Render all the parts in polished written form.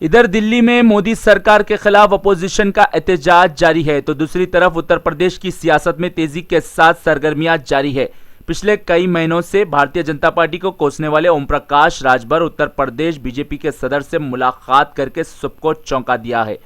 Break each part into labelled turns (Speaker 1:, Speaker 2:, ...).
Speaker 1: इधर दिल्ली में मोदी सरकार के खिलाफ अपोजिशन का एहतजाज जारी है, तो दूसरी तरफ उत्तर प्रदेश की सियासत में तेजी के साथ सरगर्मियां जारी है। पिछले कई महीनों से भारतीय जनता पार्टी को कोसने वाले ओम प्रकाश राजभर उत्तर प्रदेश बीजेपी के सदर से मुलाकात करके सबको चौंका दिया है।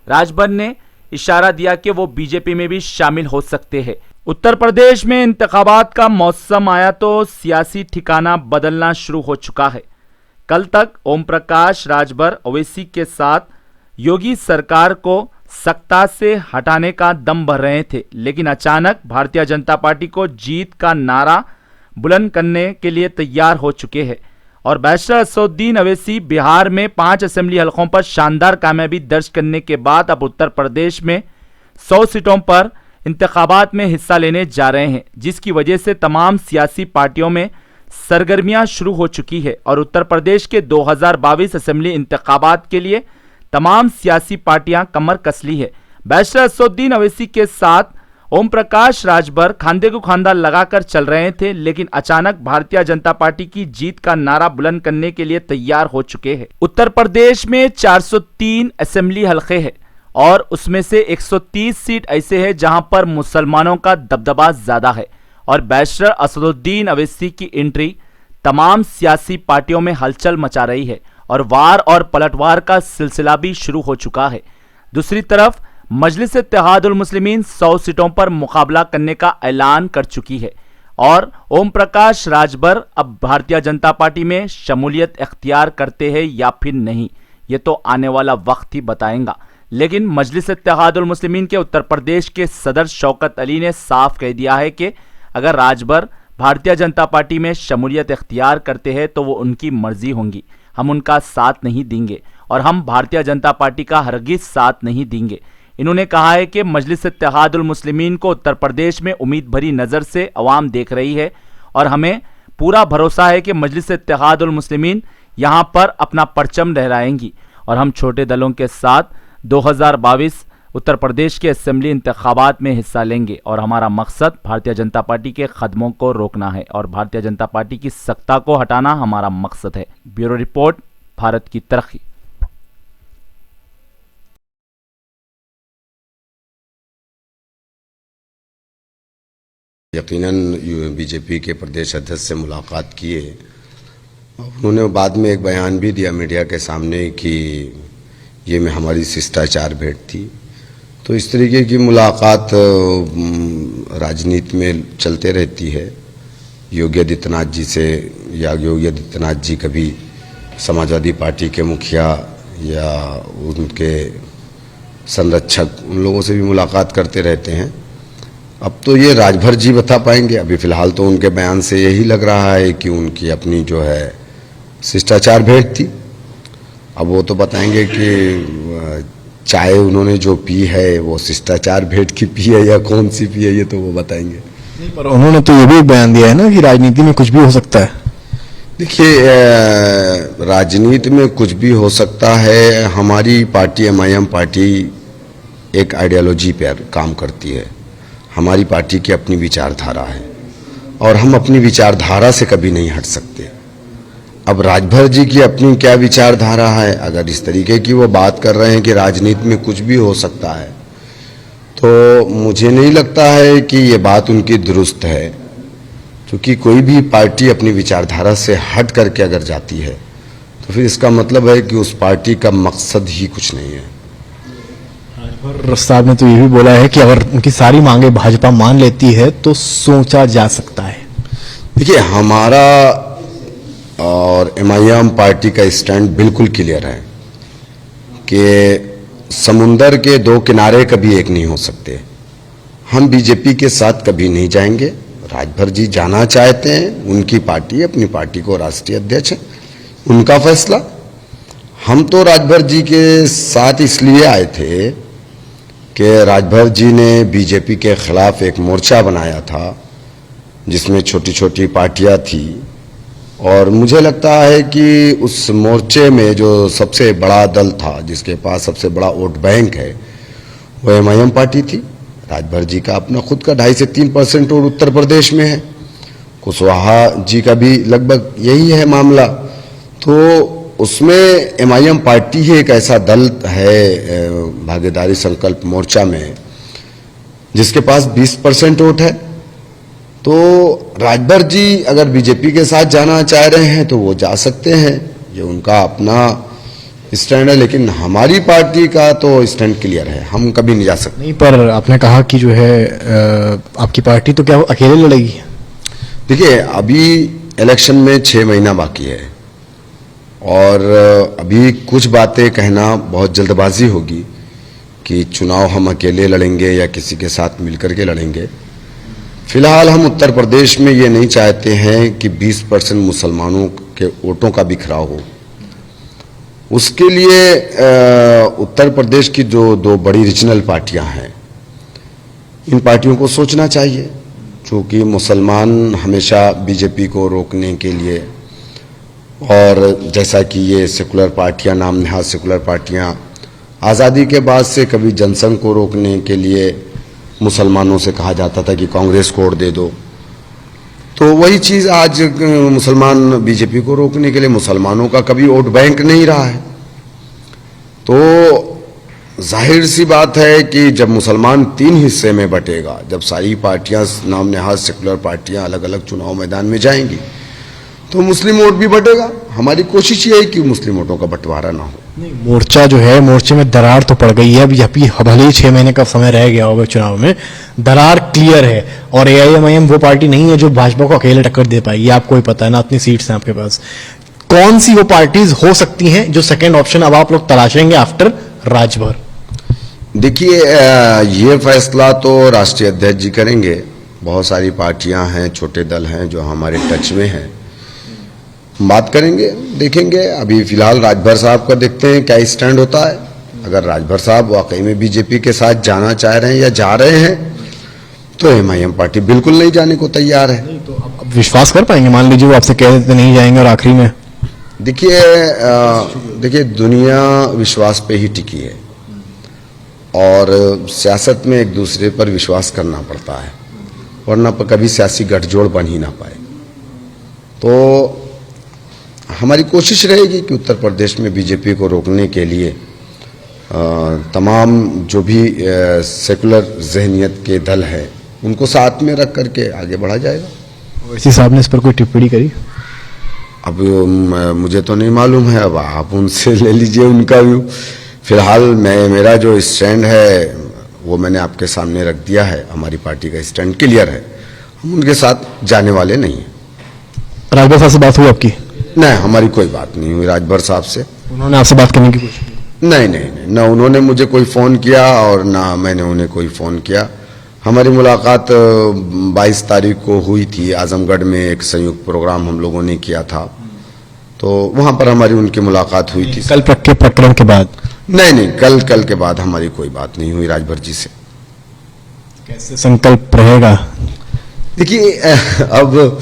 Speaker 1: राजभर ने इशारा दिया कि वो बीजेपी में भी शामिल हो सकते हैं। उत्तर प्रदेश में इंतखाबात का मौसम आया तो सियासी ठिकाना बदलना शुरू हो चुका है। कल तक ओम प्रकाश राजभर ओवैसी के साथ योगी सरकार को सत्ता से हटाने का दम भर रहे थे, लेकिन अचानक भारतीय जनता पार्टी को जीत का नारा बुलंद करने के लिए तैयार हो चुके हैं और बैरिस्टर असदुद्दीन ओवैसी बिहार में 5 असेंबली हलकों पर शानदार कामयाबी दर्ज करने के बाद अब उत्तर प्रदेश में 100 सीटों पर इंतखाबात में हिस्सा लेने जा रहे हैं, जिसकी वजह से तमाम सियासी पार्टियों में सरगर्मियां शुरू हो चुकी है और उत्तर प्रदेश के 2022 असेंबली इंतखाबात के लिए तमाम सियासी पार्टियां कमर कस ली है। बैरिस्टर असदुद्दीन ओवैसी के साथ ओम प्रकाश राजभर खांधे को खांधा लगाकर चल रहे थे, लेकिन अचानक भारतीय जनता पार्टी की जीत का नारा बुलंद करने के लिए तैयार हो चुके हैं। उत्तर प्रदेश में 403 असेंबली हलके हैं और उसमें से 130 सीट ऐसे हैं जहां पर मुसलमानों का दबदबा ज्यादा है और बैरिस्टर असदुद्दीन ओवैसी की एंट्री तमाम सियासी पार्टियों में हलचल मचा रही है और वार और पलटवार का सिलसिला भी शुरू हो चुका है। दूसरी तरफ मजलिस इत्तेहादुल मुस्लिमीन 100 सीटों पर मुकाबला करने का ऐलान कर चुकी है और ओम प्रकाश राजभर अब भारतीय जनता पार्टी में शमूलियत इख्तियार करते हैं या फिर नहीं, ये तो आने वाला वक्त ही बताएगा। लेकिन मजलिस इत्तेहादुल मुस्लिमीन के उत्तर प्रदेश के सदर शौकत अली ने साफ कह दिया है कि अगर राजभर भारतीय जनता पार्टी में शमूलियत इख्तियार करते हैं तो वो उनकी मर्जी होंगी, हम उनका साथ नहीं देंगे और हम भारतीय जनता पार्टी का हरगिज साथ नहीं देंगे। इन्होंने कहा है कि मजलिस इत्तेहादुल मुस्लिमीन को उत्तर प्रदेश में उम्मीद भरी नज़र से अवाम देख रही है और हमें पूरा भरोसा है कि मजलिस इत्तेहादुल मुस्लिमीन यहाँ पर अपना परचम लहराएंगी और हम छोटे दलों के साथ 2022 उत्तर प्रदेश के असेंबली इंतखाबात में हिस्सा लेंगे और हमारा मकसद भारतीय जनता पार्टी के कदमों को रोकना है और भारतीय जनता पार्टी की सत्ता को हटाना हमारा मकसद है। ब्यूरो रिपोर्ट, भारत की तरक्की।
Speaker 2: यकीनन बीजेपी के प्रदेश अध्यक्ष से मुलाकात किए, उन्होंने बाद में एक बयान भी दिया मीडिया के सामने कि ये में हमारी शिष्टाचार भेंट थी। तो इस तरीके की मुलाकात राजनीति में चलते रहती है। योगी आदित्यनाथ जी से या योगी आदित्यनाथ जी कभी समाजवादी पार्टी के मुखिया या उनके संरक्षक उन लोगों से भी मुलाकात करते रहते हैं। अब तो ये राजभर जी बता पाएंगे, अभी फ़िलहाल तो उनके बयान से यही लग रहा है कि उनकी अपनी जो है शिष्टाचार भेंट थी। अब वो तो बताएंगे कि चाय उन्होंने जो पी है वो शिष्टाचार भेंट की पी है या कौन सी पी है, ये तो वो बताएंगे।
Speaker 3: नहीं, पर उन्होंने तो ये भी बयान दिया है ना कि राजनीति में कुछ भी हो सकता है।
Speaker 2: देखिए, राजनीति में कुछ भी हो सकता है। हमारी पार्टी MIM पार्टी एक आइडियोलॉजी पर काम करती है। हमारी पार्टी की अपनी विचारधारा है और हम अपनी विचारधारा से कभी नहीं हट सकते। अब राजभर जी की अपनी क्या विचारधारा है, अगर इस तरीके की वो बात कर रहे हैं कि राजनीति में कुछ भी हो सकता है, तो मुझे नहीं लगता है कि ये बात उनकी दुरुस्त है, क्योंकि कोई भी पार्टी अपनी विचारधारा से हट करके अगर जाती है तो फिर इसका मतलब है कि उस पार्टी का मकसद ही कुछ नहीं है।
Speaker 3: राजभर साहब ने तो ये भी बोला है कि अगर उनकी सारी मांगे भाजपा मान लेती है तो सोचा जा सकता है।
Speaker 2: देखिए, हमारा और MIM पार्टी का स्टैंड बिल्कुल क्लियर है कि समुंदर के दो किनारे कभी एक नहीं हो सकते। हम बीजेपी के साथ कभी नहीं जाएंगे। राजभर जी जाना चाहते हैं, उनकी पार्टी, अपनी पार्टी को राष्ट्रीय अध्यक्ष है, उनका फैसला। हम तो राजभर जी के साथ इसलिए आए थे कि राजभर जी ने बीजेपी के खिलाफ एक मोर्चा बनाया था जिसमें छोटी छोटी पार्टियां थी और मुझे लगता है कि उस मोर्चे में जो सबसे बड़ा दल था, जिसके पास सबसे बड़ा वोट बैंक है, वो MIM पार्टी थी। राजभर जी का अपना खुद का 2.5 से 3% वोट उत्तर प्रदेश में है। कुशवाहा जी का भी लगभग यही है मामला। तो उसमें एमआईएम पार्टी ही एक ऐसा दल है भागीदारी संकल्प मोर्चा में जिसके पास 20% वोट है। तो राजभर जी अगर बीजेपी के साथ जाना चाह रहे हैं तो वो जा सकते हैं, ये उनका अपना स्टैंड है, लेकिन हमारी पार्टी का तो स्टैंड क्लियर है, हम कभी नहीं जा सकते।
Speaker 3: नहीं, पर आपने कहा कि जो है आपकी पार्टी तो क्या वो अकेले लड़ेगी?
Speaker 2: देखिए, अभी इलेक्शन में 6 महीना बाकी है और अभी कुछ बातें कहना बहुत जल्दबाजी होगी कि चुनाव हम अकेले लड़ेंगे या किसी के साथ मिलकर के लड़ेंगे। फिलहाल हम उत्तर प्रदेश में ये नहीं चाहते हैं कि 20% मुसलमानों के वोटों का बिखराव हो। उसके लिए उत्तर प्रदेश की जो 2 बड़ी रीजनल पार्टियां हैं, इन पार्टियों को सोचना चाहिए, क्योंकि मुसलमान हमेशा बीजेपी को रोकने के लिए, और जैसा कि ये सेकुलर पार्टियां, नाम नहाद सेकुलर पार्टियां आज़ादी के बाद से कभी जनसंघ को रोकने के लिए मुसलमानों से कहा जाता था कि कांग्रेस को वोट दे दो, तो वही चीज़ आज मुसलमान बीजेपी को रोकने के लिए, मुसलमानों का कभी वोट बैंक नहीं रहा है। तो जाहिर सी बात है कि जब मुसलमान 3 हिस्से में बटेगा, जब सारी पार्टियां नाम नहाद सेकुलर पार्टियां अलग अलग चुनाव मैदान में जाएंगी, तो मुस्लिम वोट भी बटेगा। हमारी कोशिश ये है कि मुस्लिम वोटों का बंटवारा ना हो।
Speaker 3: नहीं, मोर्चा जो है, मोर्चे में दरार तो पड़ गई है। अभी भले ही 6 महीने का समय रह गया होगा चुनाव में, दरार क्लियर है। और एआईएमआईएम वो पार्टी नहीं है जो भाजपा को अकेले टक्कर दे पाएगी, आपको ही पता है ना, इतनी सीट्स हैं आपके पास। कौन सी वो पार्टीज हो सकती हैं जो सेकेंड ऑप्शन अब आप लोग तलाशेंगे आफ्टर राजभर?
Speaker 2: देखिए, ये फैसला तो राष्ट्रीय अध्यक्ष जी करेंगे। बहुत सारी पार्टियां हैं, छोटे दल हैं जो हमारे टच में हैं, बात करेंगे, देखेंगे। अभी फिलहाल राजभर साहब का देखते हैं क्या स्टैंड होता है। अगर राजभर साहब वाकई में बीजेपी के साथ जाना चाह रहे हैं या जा रहे हैं, तो एमआईएम पार्टी बिल्कुल नहीं जाने को तैयार है।
Speaker 3: नहीं, तो अब विश्वास कर पाएंगे? मान लीजिए वो आपसे कह देते नहीं जाएंगे और आखिरी में।
Speaker 2: देखिए, दुनिया विश्वास पे ही टिकी है और सियासत में एक दूसरे पर विश्वास करना पड़ता है, वरना कभी सियासी गठजोड़ बन ही ना पाए। तो हमारी कोशिश रहेगी कि उत्तर प्रदेश में बीजेपी को रोकने के लिए तमाम जो भी सेकुलर जहनियत के दल हैं उनको साथ में रख करके आगे बढ़ा जाएगा।
Speaker 3: ओवैसी साहब ने इस पर कोई टिप्पणी करी?
Speaker 2: अब मुझे तो नहीं मालूम है, अब आप उनसे ले लीजिए उनका व्यू। फिलहाल मेरा जो स्टैंड है वो मैंने आपके सामने रख दिया है। हमारी पार्टी का स्टैंड क्लियर है, हम उनके साथ जाने वाले नहीं हैं।
Speaker 3: राजभर साहब से बात हुई आपकी?
Speaker 2: नहीं, हमारी कोई बात नहीं हुई राजभर साहब से।
Speaker 3: उन्होंने आपसे बात करने की कोशिश की?
Speaker 2: नहीं, ना उन्होंने मुझे कोई फ़ोन किया और ना मैंने उन्हें कोई फ़ोन किया। हमारी मुलाकात 22 तारीख को हुई थी, आजमगढ़ में एक संयुक्त प्रोग्राम हम लोगों ने किया था, तो वहाँ पर हमारी उनकी मुलाकात हुई थी।
Speaker 3: कल के प्रकरण के बाद? नहीं,
Speaker 2: कल के बाद हमारी कोई बात नहीं हुई राजभर जी से।
Speaker 3: कैसे संकल्प रहेगा?
Speaker 2: देखिए, अब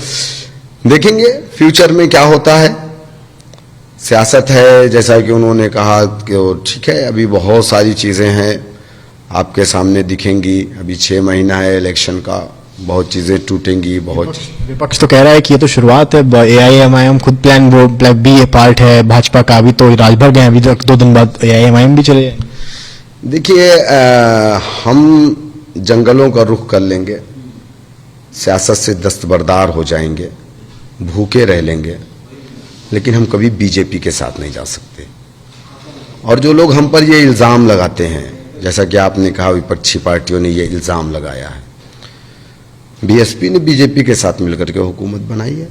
Speaker 2: देखेंगे फ्यूचर में क्या होता है। सियासत है, जैसा कि उन्होंने कहा कि ठीक है, अभी बहुत सारी चीज़ें हैं आपके सामने दिखेंगी। अभी 6 महीना है इलेक्शन का, बहुत चीज़ें टूटेंगी। बहुत
Speaker 3: विपक्ष तो कह रहा है कि ये तो शुरुआत है, एआईएमआईएम खुद प्लान बी पार्ट है भाजपा का। अभी तो राजभर गए, अभी तक 2 दिन बाद एआईएमआईएम भी चले जाएंगे।
Speaker 2: देखिए, हम जंगलों का रुख कर लेंगे, सियासत से दस्तबरदार हो जाएंगे, भूखे रह लेंगे, लेकिन हम कभी बीजेपी के साथ नहीं जा सकते। और जो लोग हम पर ये इल्ज़ाम लगाते हैं, जैसा कि आपने कहा विपक्षी पार्टियों ने ये इल्ज़ाम लगाया है, बीएसपी ने बीजेपी के साथ मिलकर के हुकूमत बनाई है।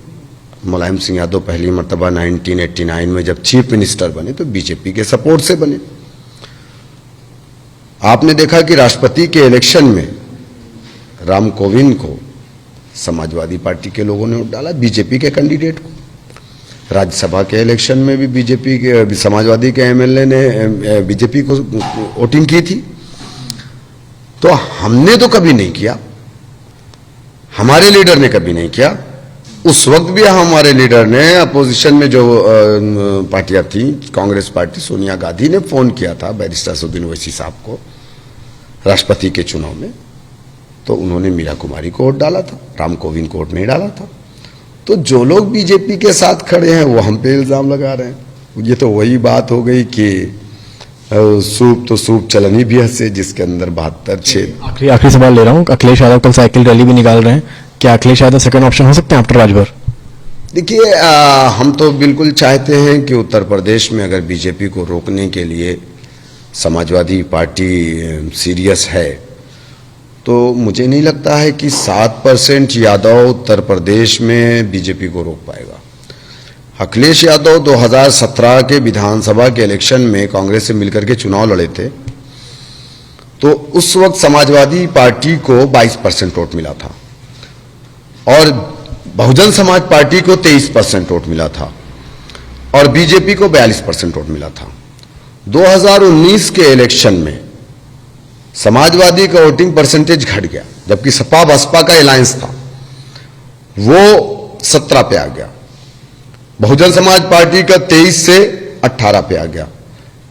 Speaker 2: मुलायम सिंह यादव पहली मरतबा 1989 में जब चीफ मिनिस्टर बने तो बीजेपी के सपोर्ट से बने। आपने देखा कि राष्ट्रपति के इलेक्शन में राम कोविंद को समाजवादी पार्टी के लोगों ने वोट डाला, बीजेपी के कैंडिडेट को। राज्यसभा के इलेक्शन में भी बीजेपी के, समाजवादी के एमएलए ने बीजेपी को वोटिंग की थी। तो हमने तो कभी नहीं किया, हमारे लीडर ने कभी नहीं किया। उस वक्त भी हमारे लीडर ने, अपोजिशन में जो पार्टियां थी, कांग्रेस पार्टी, सोनिया गांधी ने फोन किया था बैरिस्टर असदुद्दीन ओवैसी साहब को राष्ट्रपति के चुनाव में, तो उन्होंने मीरा कुमारी को वोट डाला था, राम कोविंद को वोट नहीं डाला था। तो जो लोग बीजेपी के साथ खड़े हैं वो हम पे इल्जाम लगा रहे हैं। ये तो वही बात हो गई कि सूप तो सूप चलनी भी हंसे जिसके अंदर 72 छेद।
Speaker 3: आखिरी सवाल ले रहा हूँ। अखिलेश यादव कल साइकिल रैली भी निकाल रहे हैं, क्या अखिलेश यादव सेकंड ऑप्शन हो सकते हैं आफ्टर राजभर?
Speaker 2: देखिए, हम तो बिल्कुल चाहते हैं कि उत्तर प्रदेश में अगर बीजेपी को रोकने के लिए समाजवादी पार्टी सीरियस है तो मुझे नहीं लगता है कि 7% यादव उत्तर प्रदेश में बीजेपी को रोक पाएगा। अखिलेश यादव 2017 के विधानसभा के इलेक्शन में कांग्रेस से मिलकर के चुनाव लड़े थे, तो उस वक्त समाजवादी पार्टी को 22% वोट मिला था और बहुजन समाज पार्टी को 23% वोट मिला था और बीजेपी को 42% वोट मिला था। 2019 के इलेक्शन में समाजवादी का वोटिंग परसेंटेज घट गया, जबकि सपा बसपा का अलायंस था वो 17 पे आ गया, बहुजन समाज पार्टी का 23 से 18 पे आ गया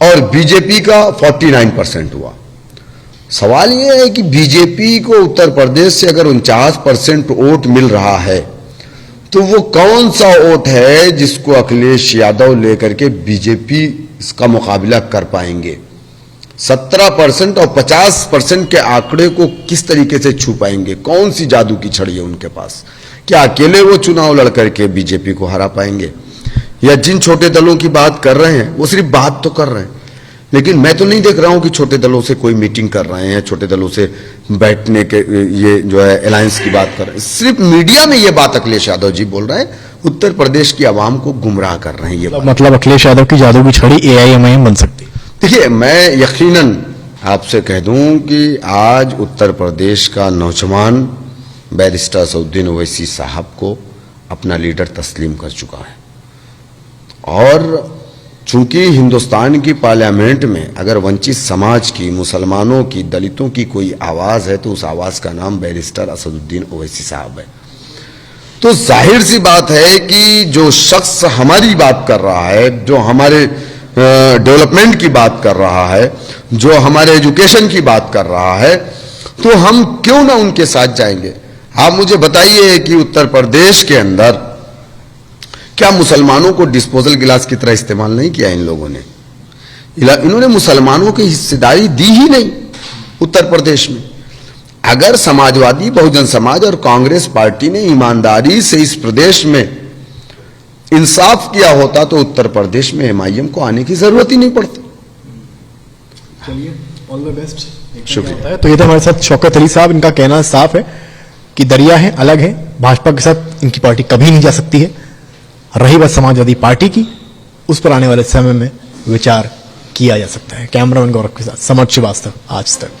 Speaker 2: और बीजेपी का 49% हुआ। सवाल यह है कि बीजेपी को उत्तर प्रदेश से अगर 49% वोट मिल रहा है तो वो कौन सा वोट है जिसको अखिलेश यादव लेकर के बीजेपी इसका मुकाबला कर पाएंगे? 17% और 50% के आंकड़े को किस तरीके से छू पाएंगे? कौन सी जादू की छड़ी है उनके पास? क्या अकेले वो चुनाव लड़कर के बीजेपी को हरा पाएंगे? या जिन छोटे दलों की बात कर रहे हैं वो सिर्फ बात तो कर रहे हैं, लेकिन मैं तो नहीं देख रहा हूं कि छोटे दलों से कोई मीटिंग कर रहे हैं, छोटे दलों से बैठने के ये जो है अलायंस की बात कर रहे हैं। सिर्फ मीडिया में ये बात अखिलेश यादव जी बोल रहे हैं, उत्तर प्रदेश की आवाम को गुमराह कर रहे हैं। ये
Speaker 3: मतलब अखिलेश यादव की जादू की छड़ी AIMIM बन सकती है?
Speaker 2: देखिए, मैं यकीनन आपसे कह दूं कि आज उत्तर प्रदेश का नौजवान बैरिस्टर असदुद्दीन ओवैसी साहब को अपना लीडर तस्लीम कर चुका है और चूंकि हिंदुस्तान की पार्लियामेंट में अगर वंचित समाज की, मुसलमानों की, दलितों की कोई आवाज है तो उस आवाज का नाम बैरिस्टर असदुद्दीन ओवैसी साहब है। तो जाहिर सी बात है कि जो शख्स हमारी बात कर रहा है, जो हमारे डेवलपमेंट की बात कर रहा है, जो हमारे एजुकेशन की बात कर रहा है, तो हम क्यों ना उनके साथ जाएंगे? आप मुझे बताइए कि उत्तर प्रदेश के अंदर क्या मुसलमानों को डिस्पोजल गिलास की तरह इस्तेमाल नहीं किया इन लोगों ने? इन्होंने मुसलमानों की हिस्सेदारी दी ही नहीं उत्तर प्रदेश में। अगर समाजवादी, बहुजन समाज और कांग्रेस पार्टी ने ईमानदारी से इस प्रदेश में इंसाफ किया होता तो उत्तर प्रदेश में MIM को आने की जरूरत ही नहीं पड़ती।
Speaker 3: चलिए, ऑल द बेस्ट।
Speaker 2: शुक्रिया।
Speaker 3: तो ये तो हमारे साथ शौकत अली साहब, इनका कहना साफ है कि दरिया है, अलग है, भाजपा के साथ इनकी पार्टी कभी नहीं जा सकती है। रही बात समाजवादी पार्टी की, उस पर आने वाले समय में विचार किया जा सकता है। कैमरामैन गौरव के साथ समर्थ श्रीवास्तव, आज तक।